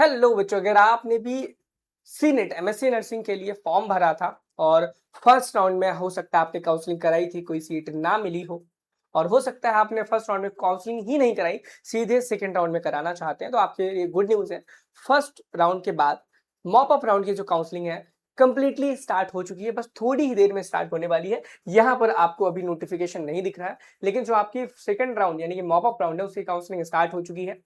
Hello बच्चों, अगर आपने भी सीनेट एमएससी नर्सिंग के लिए फॉर्म भरा था और फर्स्ट राउंड में हो सकता है आपने काउंसलिंग कराई थी, कोई सीट ना मिली हो, और हो सकता है आपने फर्स्ट राउंड में काउंसलिंग ही नहीं कराई, सीधे सेकंड राउंड में कराना चाहते हैं, तो आपके लिए गुड न्यूज है। फर्स्ट राउंड के बाद मॉप अप राउंड की जो काउंसलिंग है कंप्लीटली स्टार्ट हो चुकी है, बस थोड़ी ही देर में स्टार्ट होने वाली है। यहाँ पर आपको अभी नोटिफिकेशन नहीं दिख रहा है, लेकिन जो आपकी सेकंड राउंड यानी कि मॉप अप राउंड है उसकी काउंसलिंग स्टार्ट हो चुकी है।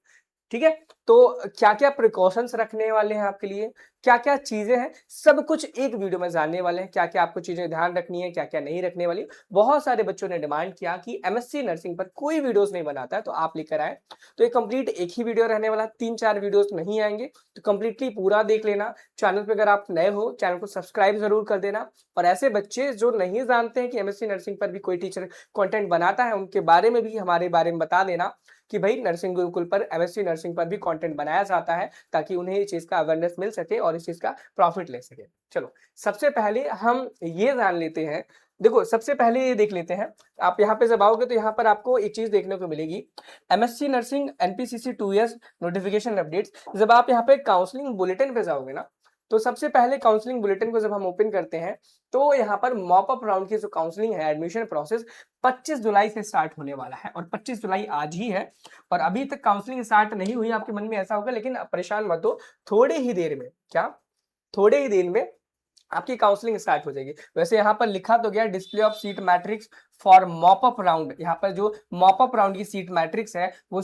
ठीक है, तो क्या क्या प्रिकॉशंस रखने वाले हैं आपके लिए, क्या क्या चीजें हैं, सब कुछ एक वीडियो में जानने वाले हैं। क्या क्या आपको चीजें ध्यान रखनी है, क्या क्या नहीं रखने वाली। बहुत सारे बच्चों ने डिमांड किया कि एमएससी नर्सिंग पर कोई वीडियोस नहीं बनाता है, तो आप लेकर आए। तो ये कंप्लीट एक ही वीडियो रहने वाला, 3-4 वीडियोस नहीं आएंगे, तो कंप्लीटली पूरा देख लेना। चैनल पे अगर आप नए हो, चैनल को सब्सक्राइब जरूर कर देना। और ऐसे बच्चे जो नहीं जानते हैं कि एमएससी नर्सिंग पर भी कोई टीचर कंटेंट बनाता है, उनके बारे में भी हमारे बारे में बता देना कि भाई नर्सिंग गुरुकुल पर एमएससी नर्सिंग पर भी कंटेंट बनाया जाता है, ताकि उन्हें इस चीज का अवेयरनेस मिल सके और इस चीज का प्रॉफिट ले सके। चलो, सबसे पहले हम ये जान लेते हैं। देखो, सबसे पहले ये देख लेते हैं। आप यहाँ पे जब आओगे तो यहाँ पर आपको एक चीज देखने को मिलेगी, MSc nursing NPCC 2 years notification updates. जब आप यहाँ पे काउंसलिंग बुलेटिन पे जाओगे ना, तो सबसे पहले काउंसलिंग बुलेटिन को जब हम ओपन करते हैं, तो यहाँ पर मॉप अप राउंड की जो काउंसलिंग है, एडमिशन प्रोसेस 25 जुलाई से स्टार्ट होने वाला है, और 25 जुलाई आज ही है। और अभी तक काउंसलिंग स्टार्ट नहीं हुई, आपके मन में ऐसा होगा, लेकिन परेशान मत हो, थोड़े ही देर में, क्या थोड़े ही देर में आपकी काउंसलिंग स्टार्ट हो जाएगी। वैसे यहाँ पर लिखा तो गया display of seat matrix for mop up round. यहाँ पर जो मॉप अप राउंड की सीट मैट्रिक्स है वो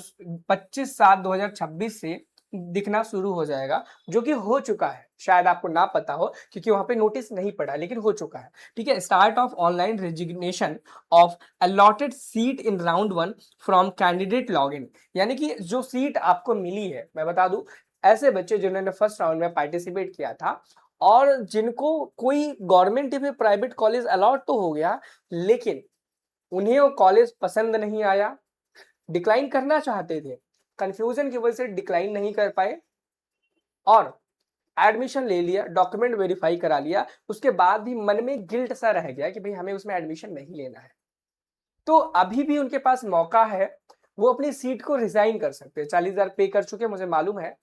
25/7/2026 से दिखना शुरू हो जाएगा, जो कि हो चुका है। शायद आपको ना पता हो क्योंकि वहां पे नोटिस नहीं पड़ा, लेकिन हो चुका है। ठीक है, start of online resignation of allotted seat in round 1 from candidate login. यानी कि जो सीट आपको मिली है, मैं बता दूं, ऐसे बच्चे जिन्होंने फर्स्ट राउंड में पार्टिसिपेट किया था और जिनको कोई गवर्नमेंट या फिर प्राइवेट कॉलेज अलॉट तो हो गया, लेकिन उन्हें वो कॉलेज पसंद नहीं आया, डिक्लाइन करना चाहते थे, कंफ्यूजन की वजह से डिक्लाइन नहीं कर पाए, और एडमिशन ले लिया, डॉक्यूमेंट वेरीफाई करा लिया, उसके बाद भी मन में गिल्ट सा रह गया कि भाई हमें उसमें एडमिशन नहीं लेना है। तो अभी भी उनके पास मौका है, वो अपनी सीट को रिजाइन कर सकते हैं। 40,000 पे कर चुके हैं, मुझे मालूम है।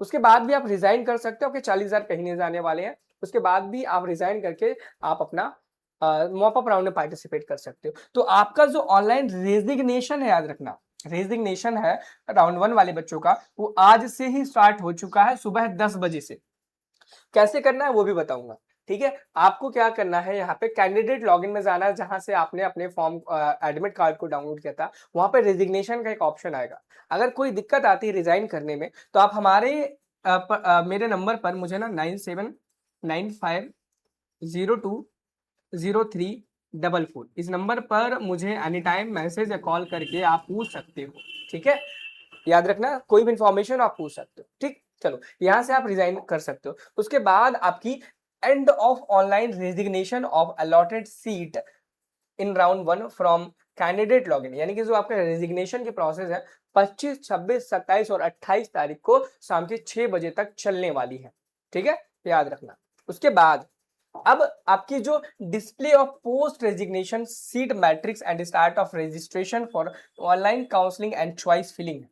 उसके बाद भी आप रिजाइन कर सकते हो कि 40,000 कहीं नहीं जाने वाले हैं। उसके बाद भी आप रिजाइन करके आप अपना मॉप अप राउंड में पार्टिसिपेट कर सकते हो। तो आपका जो ऑनलाइन रेजिग्नेशन है, याद रखना, रेजिग्नेशन है राउंड 1 वाले बच्चों का, वो आज से ही स्टार्ट हो चुका है, सुबह 10 बजे से। कैसे करना है वो भी बताऊंगा। ठीक है, आपको क्या करना है, यहाँ पे कैंडिडेट लॉगिन में जाना है, जहां से आपने अपने फॉर्म एडमिट कार्ड को डाउनलोड किया था। वहां पे रेजिग्नेशन का एक ऑप्शन आएगा। अगर कोई दिक्कत आती है रिजाइन करने में, तो आप हमारे मेरे नंबर पर मुझे ना 9795020344 इस नंबर पर मुझे एनी टाइम मैसेज या कॉल करके आप पूछ सकते हो। ठीक है, याद रखना, कोई भी इंफॉर्मेशन आप पूछ सकते हो। ठीक, चलो, यहां से आप रिजाइन कर सकते हो। उसके बाद आपकी end of online resignation of allotted seat in round 1 from candidate login, यानी कि जो आपका रेजिग्नेशन की प्रोसेस है 25, 26, 27 और 28 तारीख को शाम के 6 बजे तक चलने वाली है। ठीक है, याद रखना। उसके बाद अब आपकी जो display of post resignation seat matrix and start of registration for online counselling and choice filling.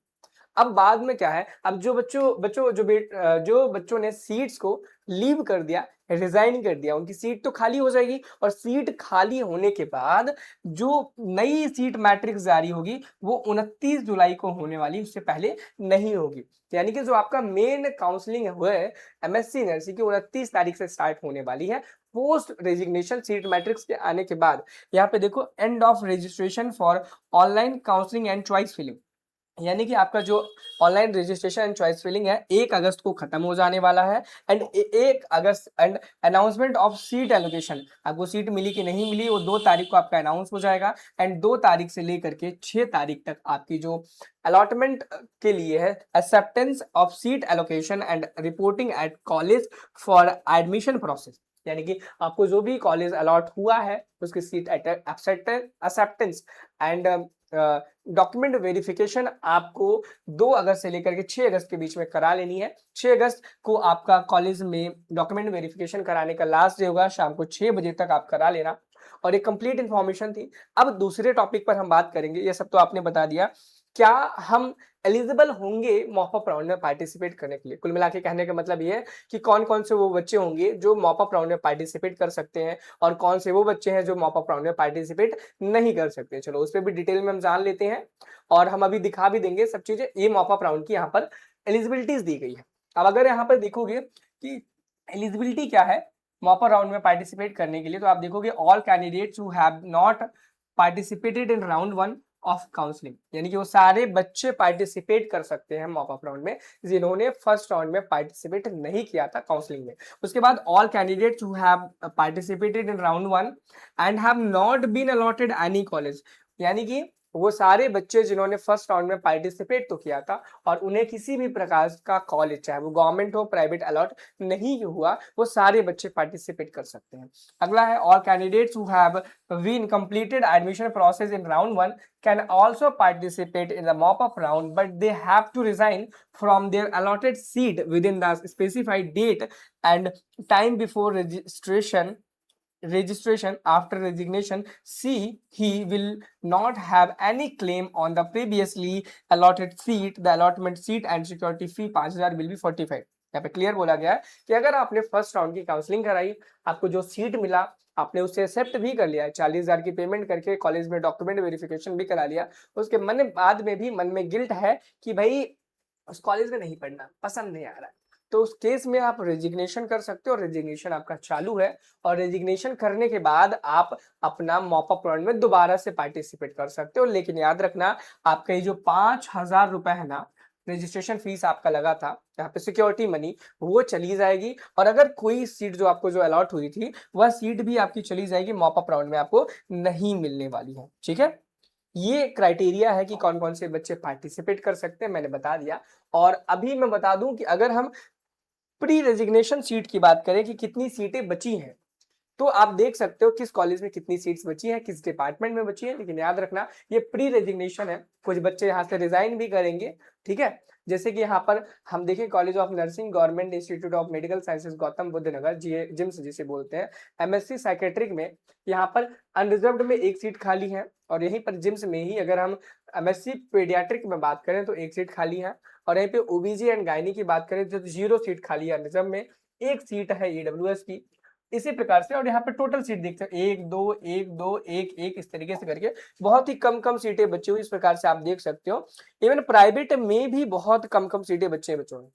अब बाद में क्या है, अब जो बच्चों ने सीट्स को लीव कर दिया, रिजाइन कर दिया, उनकी सीट तो खाली हो जाएगी, और सीट खाली होने के बाद जो नई सीट मैट्रिक्स जारी होगी वो 29 जुलाई को होने वाली, उससे पहले नहीं होगी। यानी कि जो आपका मेन काउंसलिंग हुआ है एमएससी नर्सिंग की, 29 तारीख से स्टार्ट होने वाली है, पोस्ट रेजिग्नेशन सीट मैट्रिक्स के आने के बाद। यहाँ पे देखो, end of registration for online counselling and choice filling, यानी कि आपका जो online registration and choice filling है 1 अगस्त को खत्म हो जाने वाला है। एंड 1 अगस्त end announcement of seat allocation, आपको सीट मिली कि नहीं मिली वो 2 तारीख को आपका अनाउंस हो जाएगा। एंड 2 तारीख से लेकर के 6 तारीख तक आपकी जो अलॉटमेंट के लिए है, acceptance of seat allocation and reporting at college for admission process, यानी कि आपको जो भी कॉलेज अलॉट हुआ है उसकी seat acceptance and document verification आपको 2 अगस्त से लेकर के 6 अगस्त के बीच में करा लेनी है। 6 अगस्त को आपका कॉलेज में डॉक्यूमेंट वेरिफिकेशन कराने का लास्ट डे होगा, शाम को 6 बजे तक आप करा लेना। और एक कंप्लीट इंफॉर्मेशन थी। अब दूसरे टॉपिक पर हम बात करेंगे, ये सब तो आपने बता दिया क्या हम एलिजिबल होंगे मॉप अप राउंड में पार्टिसिपेट करने के लिए। कुल मिला के कहने का मतलब ये है कि कौन कौन से वो बच्चे होंगे जो मॉप अप राउंड में पार्टिसिपेट कर सकते हैं और कौन से वो बच्चे हैं जो मॉप अप राउंड में पार्टिसिपेट नहीं कर सकते। चलो उस पर भी डिटेल में हम जान लेते हैं और हम अभी दिखा भी देंगे सब चीजें। ये मॉप अप राउंड की यहाँ पर एलिजिबिलिटीज दी गई है। अब अगर यहाँ पर देखोगे कि एलिजिबिलिटी क्या है मॉप अप राउंड में पार्टिसिपेट करने के लिए, तो आप देखोगे all candidates who have not participated in round 1 of counselling, यानी कि वो सारे बच्चे पार्टिसिपेट कर सकते हैं मॉप अप राउंड में जिन्होंने फर्स्ट राउंड में पार्टिसिपेट नहीं किया था काउंसलिंग में। उसके बाद all candidates who have participated in round 1 and have not been allotted any college, यानी कि वो सारे बच्चे जिन्होंने फर्स्ट राउंड में पार्टिसिपेट तो किया था और उन्हें किसी भी प्रकार का कॉलेज चाहे वो गवर्नमेंट हो प्राइवेट अलॉट नहीं हुआ, वो सारे बच्चे पार्टिसिपेट कर सकते हैं। अगला है all candidates who have been completed admission process in round 1 can also participate in the mop-up round, but they have to resign from their allotted seat within the specified date and time before registration. After resignation, he will not have any claim on the previously allotted seat. The allotment seat and security fee 5,000 will be 45। यहाँ पे clear बोला गया है कि अगर आपने first round की counselling कराई, आपको जो सीट मिला आपने उसे एक्सेप्ट भी कर लिया, 40,000 की पेमेंट करके कॉलेज में डॉक्यूमेंट वेरिफिकेशन भी करा लिया, उसके मन बाद में भी मन में गिल्ट है कि भाई उस कॉलेज में नहीं पढ़ना, पसंद नहीं आ रहा है, तो उस केस में आप रेजिग्नेशन कर सकते हो। रेजिग्नेशन आपका चालू है और रेजिग्नेशन करने के बाद आप अपना मॉप अप राउंड में दोबारा से पार्टिसिपेट कर सकते हो। लेकिन याद रखना आपका ये जो 5,000 रुपए है ना रजिस्ट्रेशन फीस आपका लगा था, यहाँ पे सिक्योरिटी मनी वो चली जाएगी और अगर कोई सीट जो आपको जो अलॉट हुई थी वह सीट भी आपकी चली जाएगी, मॉप अप राउंड में आपको नहीं मिलने वाली है। ठीक है, ये क्राइटेरिया है कि कौन कौन से बच्चे पार्टिसिपेट कर सकते हैं, मैंने बता दिया। और अभी मैं बता दूं कि अगर हम प्री रेजिग्नेशन सीट की बात करें कि कितनी सीटें बची हैं, तो आप देख सकते हो किस कॉलेज में कितनी सीट्स बची हैं, किस डिपार्टमेंट में बची है। लेकिन याद रखना ये प्री रेजिग्नेशन है, कुछ बच्चे यहाँ से रिजाइन भी करेंगे। ठीक है, जैसे कि यहाँ पर हम देखें college of nursing, government institute of medical sciences Gautam Buddh Nagar, GIMS जिसे बोलते हैं, एमएससी साइकेट्रिक में यहाँ पर अनरिजर्व्ड में एक सीट खाली है और यहीं पर जिम्स में ही अगर हम एमएससी पेडियाट्रिक में बात करें तो एक सीट खाली है और यहीं पे ओबीजी एंड गायनी की बात करें तो 0 सीट खाली है अनरिजर्व में, एक सीट है ईडब्ल्यूएस की। इसी प्रकार से और यहाँ पे टोटल सीट देखते हैं 1 2 1 2 1 1 इस तरीके से करके बहुत ही कम कम सीटें बची हुई, इस प्रकार से आप देख सकते हो। इवन प्राइवेट में भी बहुत कम कम सीटें बच्चे बच्चों में,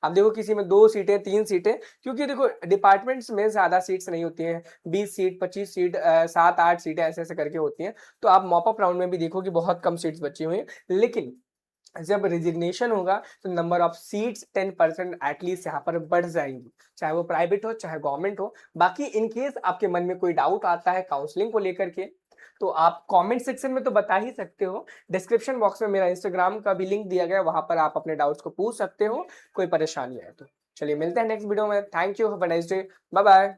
आप देखो किसी में 2 सीटें 3 सीटें, क्योंकि देखो डिपार्टमेंट्स में ज्यादा सीट्स नहीं होती हैं, 20 सीट 25 सीट 7 8 सीटें ऐसे ऐसे करके होती हैं। तो आप मॉप अप राउंड में भी देखो कि बहुत कम सीट्स बची हुई हैं। लेकिन जब रेजिग्नेशन होगा तो नंबर ऑफ सीट्स 10% एटलीस्ट यहाँ पर बढ़ जाएंगी, चाहे वो प्राइवेट हो चाहे गवर्नमेंट हो। बाकी इन केस आपके मन में कोई डाउट आता है काउंसलिंग को लेकर के तो आप कमेंट सेक्शन में तो बता ही सकते हो, डिस्क्रिप्शन बॉक्स में मेरा इंस्टाग्राम का भी लिंक दिया गया है, वहां पर आप अपने डाउट्स को पूछ सकते हो, कोई परेशानी है तो। चलिए मिलते हैं नेक्स्ट वीडियो में, thank you, have a nice day, bye bye.